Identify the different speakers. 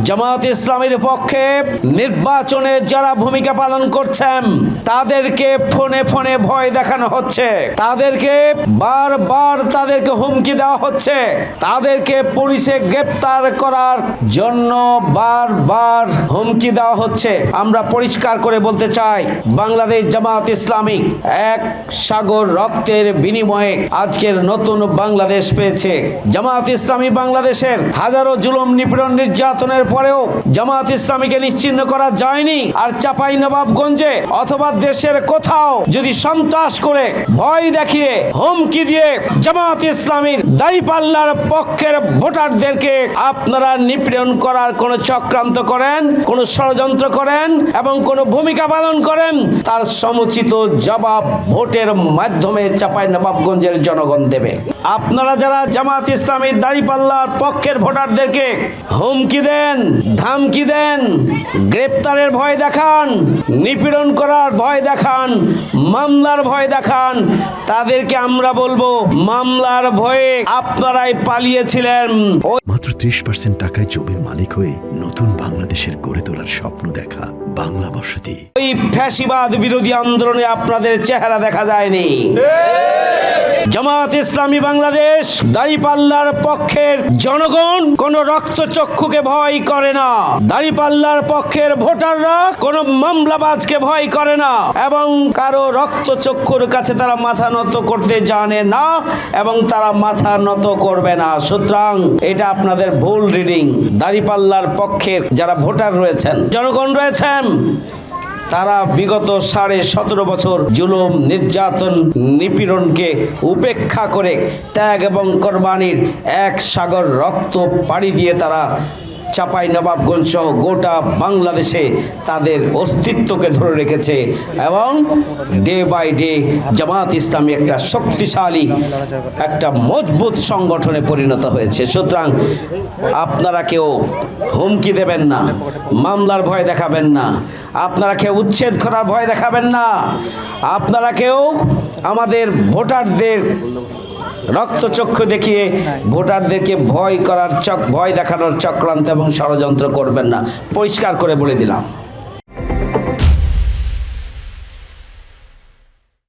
Speaker 1: জামাত ইসলামের পক্ষে নির্বাচনে যারা ভূমিকা পালন করছেন তাদেরকে ফোনে ফোনে ভয় দেখানো হচ্ছে, তাদেরকে বারবার তাদেরকে হুমকি দেওয়া হচ্ছে, তাদেরকে পুলিশে গ্রেপ্তার করার জন্য বারবার হুমকি দেওয়া হচ্ছে। আমরা পরিষ্কার করে বলতে চাই, বাংলাদেশ জামাত ইসলামী এক সাগর রক্তের বিনিময়ে আজকের নতুন বাংলাদেশ পেয়েছে। জামাত ইসলামী বাংলাদেশের হাজারো জুলুম নিপীড়ন নির্যাতনের পরেও জামাত ইসলামীকে নিশ্চিহ্ন করা যায়নি। আর চাঁপাইনবাবগঞ্জে অথবা দেশের কোথাও যদি সন্ত্রাস করে ভয় দেখিয়ে হুমকি দিয়ে জামাত ইসলামীর দাঁড়িপাল্লার পক্ষের ভোটারদেরকে আপনারা নিপীড়ন করার কোন চক্রান্ত করেন, কোন ষড়যন্ত্র করেন এবং কোন ভূমিকা পালন করেন, তার সমুচিত জবাব ভোটের মাধ্যমে চাঁপাইনবাবগঞ্জের জনগণ দেবে। আপনারা যারা জামাত ইসলামীর দাঁড়িপাল্লার পক্ষের ভোটারদেরকে হুমকি দেন, ধামকি দেন, গ্রেপ্তারের ভয় দেখান, নিপীড়ন করার ভয় দেখান, মামলার ভয় দেখান, তাদেরকে আমরা বলবো মামলার ভয়ে আপনারাই পালিয়েছিলেন।
Speaker 2: মাত্র 30% টাকায় জমির মালিক হয়ে নতুন বাংলাদেশের গড়ে তোলার স্বপ্ন দেখা বাংলা বসতি।
Speaker 1: ওই ফ্যাসিবাদ বিরোধী আন্দোলনে আপনাদের চেহারা দেখা যায়নি। জামাত ইসলামী বাংলাদেশ দাঁড়িপাল্লার পক্ষের জনগণ কোন রক্তচক্ষুকে ভয় করে না, দাঁড়িপাল্লার পক্ষের ভোটাররা কোন মামলাবাজকে ভয় করে না এবং কারো রক্তচক্ষুর কাছে তারা মাথা নত করতে জানে না এবং তারা মাথা নত করবে না। সুতরাং এটা আপনাদের ভুল রিডিং। দাঁড়িপাল্লার পক্ষের যারা ভোটার রয়েছেন, জনগণ রয়েছেন, তারা বিগত 17.5 বছর জুলুম নির্যাতন নিপীড়নকে উপেক্ষা করে ত্যাগ এবং কোরবানির এক সাগর রক্ত পাড়ি দিয়ে তারা চাঁপাইনবাবগঞ্জ সহ গোটা বাংলাদেশে তাদের অস্তিত্বকে ধরে রেখেছে এবং day by day Jamaat Islami একটা শক্তিশালী, একটা মজবুত সংগঠনে পরিণত হয়েছে। সুতরাং আপনারা কেউ হুমকি দেবেন না, মামলার ভয় দেখাবেন না, আপনারা কেউ উচ্ছেদ করার ভয় দেখাবেন না, আপনারা কেউ আমাদের ভোটারদের রক্তচক্ষু দেখিয়ে ভোটারদেরকে ভয় দেখানোর চক্রান্ত এবং ষড়যন্ত্র করবেন না। পরিষ্কার করে বলে দিলাম।